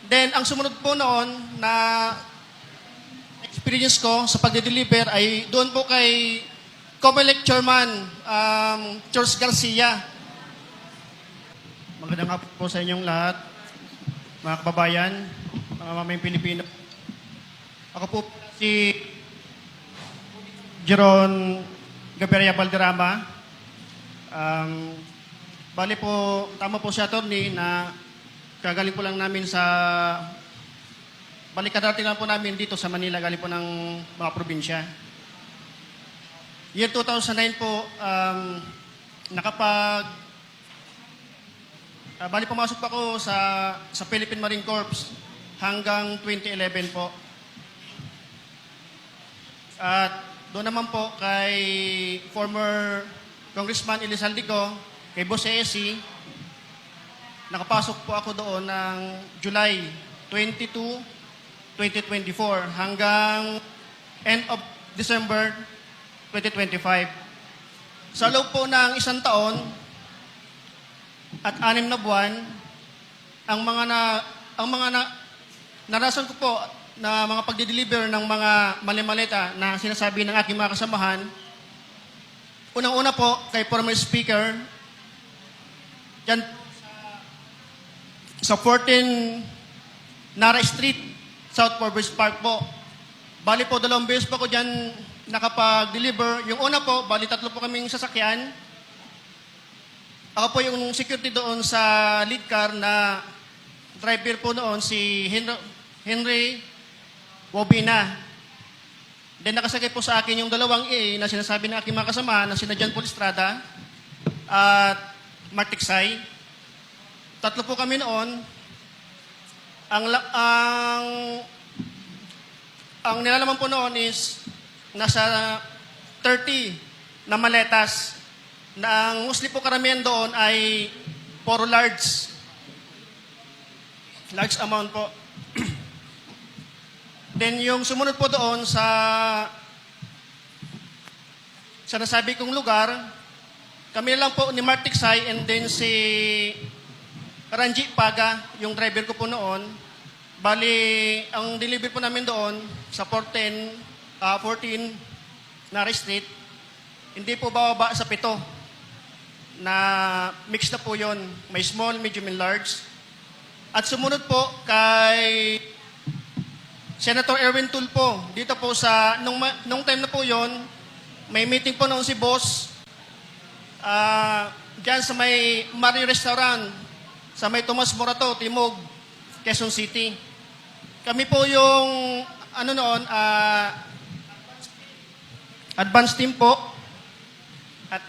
Then, ang sumunod po noon na experience ko sa pagde-deliver ay doon po kay Comelec Chairman George Garcia. Magandang hapon po sa inyong lahat, mga kababayan, mga mamayang Pilipino. Ako po si Jeron Gaviria Valderrama. Bali po, tama po si attorney na kagaling po lang namin sa kadarating lang po namin dito sa Manila, galing po ng mga probinsya. Year 2009 po, bali pumasok pa ako sa Philippine Marine Corps hanggang 2011 po. At doon naman po kay former Congressman Elizaldico, kay Boss ESI, nakapasok po ako doon ng July 22, 2024 hanggang end of December 2025. Sa loob po ng isang taon at 6 na buwan, ang mga narasan ko po na mga pagde-deliver ng mga mali-maleta na sinasabi ng aking mga kasamahan, unang-una po kay former speaker, dyan sa 14 Nara Street, South Forbes Park po. Bali po, 2 beses po ako dyan nakapag-deliver. Yung una po, bali 3 po kaming sasakyan. Ako po yung security doon sa lead car na driver po noon, si Henry Wobina. Then nakasakay po sa akin yung 2 A na sinasabi ng aking mga kasama na sina John Paul Estrada at Mark Tiksay. 3 po kami noon. Ang nilalaman po noon is nasa 30 na maletas na ang mostly po karamihan doon ay puro large amount po. Then yung sumunod po doon sa nasabi kong lugar, kami lang po ni Mark Tiksay and then si Ranji Paga, yung driver ko po noon. Bali, ang deliver po namin doon sa 14 Nara Street, hindi po bababa sa 7 na mix na po yon. May small, medium, and large. At sumunod po kay Senator Erwin Tulfo. Dito po nung time na po yon, may meeting po noon si Boss dyan sa may Mario Restaurant, sa may Tomas Morato, Timog, Quezon City. Kami po yung advance team po. At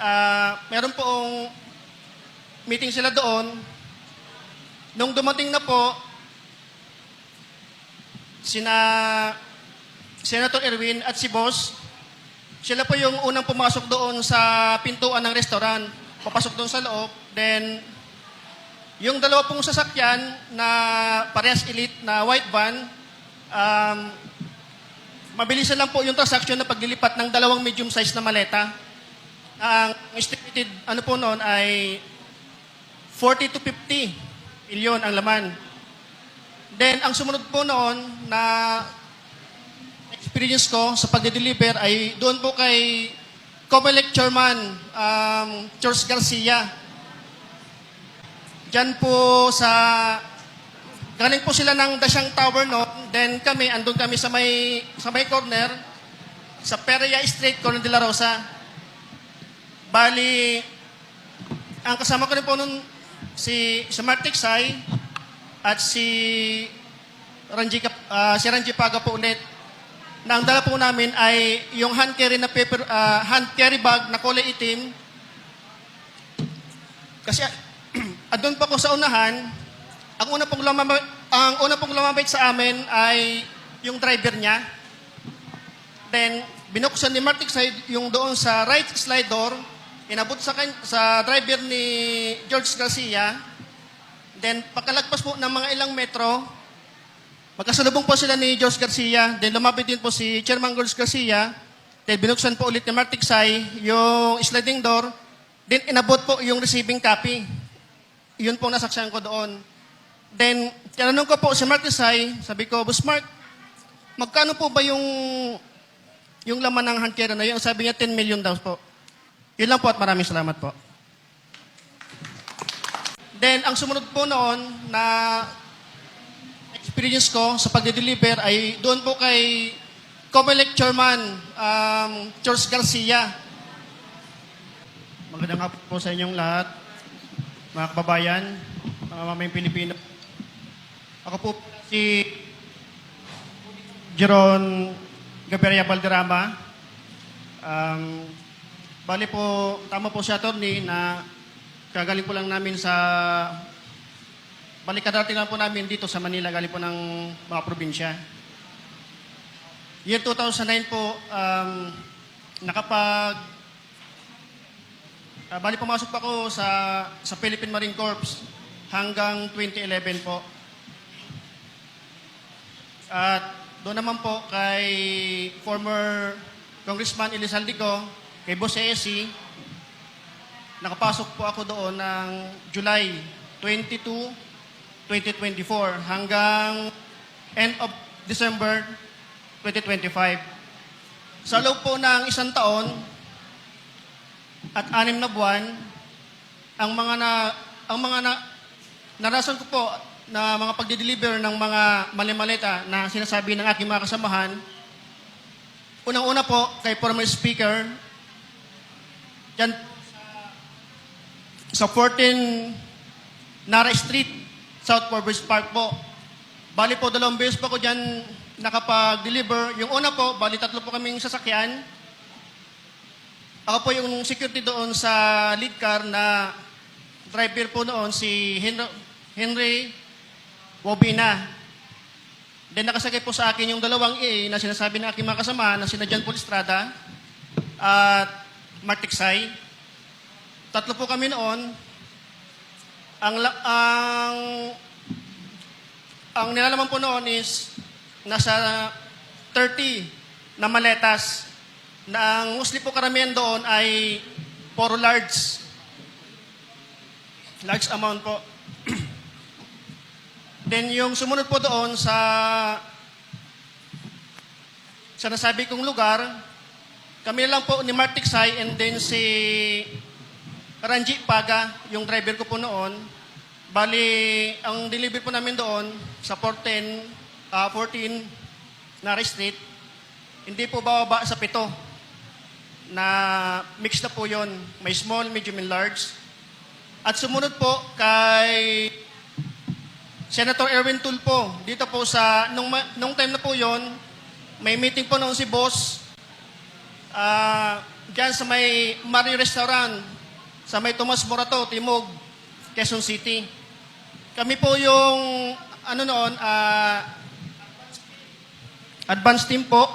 meron pong meeting sila doon. Nung dumating na po, sina Senator Erwin at si Boss, sila po yung unang pumasok doon sa pintuan ng restaurant. Papasok doon sa loob. Then, yung 2 pong sasakyan na parehas elite na white van, mabilisan lang po yung transaction na paglilipat ng 2 medium size na maleta. Ang estimated po noon ay 40 to 50 milyon ang laman. Then, ang sumunod po noon na experience ko sa pagde-deliver ay doon po kay Comelec Chairman George Garcia. Diyan po galing po sila ng Dasyang Tower noon. Then andun kami sa may corner, sa Perea Street, Corner de la Rosa. Bali, ang kasama ko rin po noon, si Mark Tiksay at si Ranji Paga po ulit. Na ang dala po namin ay yung hand carry bag na kulay itim. Kasi andun pa po sa unahan, ang una pong lumamabit sa amin ay yung driver niya. Then, binuksan ni Mark Tiksay yung doon sa right slide door, inabot sa driver ni George Garcia. Then, pagkalagpas po ng mga ilang metro, magkasalubong po sila ni George Garcia. Then, lumapit din po si Chairman George Garcia. Then, binuksan po ulit ni Mark Tiksay yung sliding door. Then, inabot po yung receiving copy. Yun po nasaksihan ko doon. Then, tinanong ko po si Mark Desai, sabi ko, Boss Mark, magkano po ba yung laman ng hand carry na yun? Sabi niya, 10 million daw po. Yun lang po at maraming salamat po. Then, ang sumunod po noon na experience ko sa pagde-deliver ay doon po kay Comelec Chairman George Garcia. Magandang hapon po sa inyong lahat, mga kababayan, mga mamayang Pilipino. Ako po si Jeron Gaviria Valderrama. Bali po, tama po si attorney na kagaling po lang namin sa kadarating lang po namin dito sa Manila, galing po ng mga probinsya. Year 2009 po, bali pumasok pa ako sa Philippine Marine Corps hanggang 2011 po. At doon naman po kay former Congressman Elizalde ko, kay Boss ESI, nakapasok po ako doon ng July 22, 2024 hanggang end of December 2025. Sa loob po ng isang taon at 6 na buwan, ang mga narasan ko po na mga pagde-deliver ng mga mali-maleta na sinasabi ng aking mga kasamahan, unang-una po kay former speaker, dyan sa 14 Nara Street, South Forbes Park po. Bali po, 2 beses po ako dyan nakapag-deliver. Yung una po, bali 3 po kaming sasakyan. Ako po yung security doon sa lead car na driver po noon, si Henry Wobina. Then nakasakay po sa akin yung 2 EA na sinasabi ng aking mga kasama na sina John Paul Estrada at Mark Tiksay. 3 po kami noon. Ang nilalaman po noon is nasa 30 na maletas na ang mostly po karamihan doon ay puro large amount po. Then yung sumunod po doon sa nasabi kong lugar, kami lang po ni Mark Tiksay and then si Ranji Paga, yung driver ko po noon. Bali, ang delivery po namin doon sa 14 Nara Street, hindi po bababa sa 7 na mix na po yon. May small, medium, and large. At sumunod po kay Senator Erwin Tulfo. Dito po nung time na po yon, may meeting po noon si Boss dyan sa may Mario Restaurant, sa may Tomas Morato, Timog, Quezon City. Kami po yung advance team po.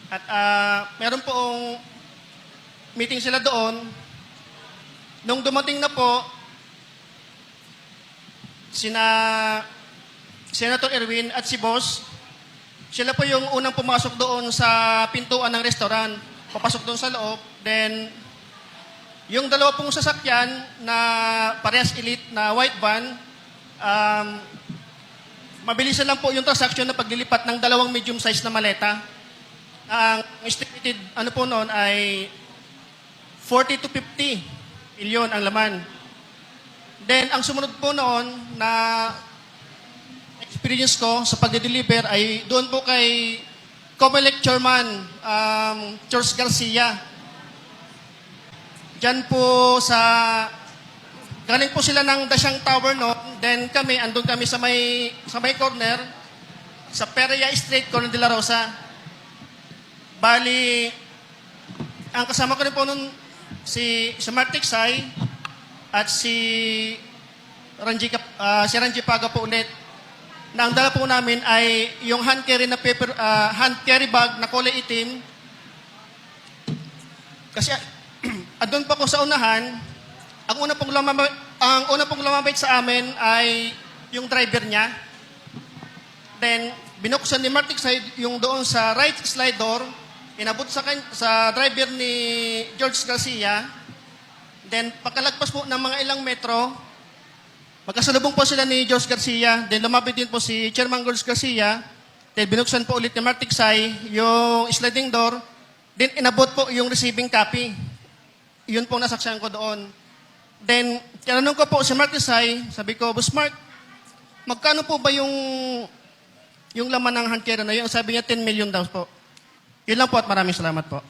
At meron pong meeting sila doon. Nung dumating na po, sina Senator Erwin at si Boss, sila po yung unang pumasok doon sa pintuan ng restaurant. Papasok doon sa loob. Then, yung 2 pong sasakyan na parehas elite na white van, mabilisan lang po yung transaction na paglilipat ng 2 medium size na maleta. Ang estimated po noon ay 40 to 50 milyon ang laman. Then, ang sumunod po noon na experience ko sa pagde-deliver ay doon po kay Comelec Chairman George Garcia. Diyan po galing po sila ng Dasyang Tower noon. Then andun kami sa may corner, sa Perea Street, Corner de la Rosa. Bali, ang kasama ko rin po noon si Mark Tiksay at si Ranji Paga po ulit. Na ang dala po namin ay yung hand carry bag na kulay itim. Kasi andun pa ko sa unahan, ang una pong lumamabit sa amin ay yung driver niya. Then binuksan ni Mark Tiksay yung doon sa right slide door, inabot sa driver ni George Garcia. Then, pagkalagpas po ng mga ilang metro, Magkasalubong po sila ni George Garcia. Then lumapit din po si Chairman George Garcia. Then binuksan po ulit ni Mark Tiksay yung sliding door. Then inabot po yung receiving copy. Yun po nasaksihan ko doon. Then tinanong ko po si Mark Tiksay, sabi ko, Boss Mark, magkano po ba yung laman ng handkera na yun? Sabi niya 10 million daw po. Yun lang po at maraming salamat po.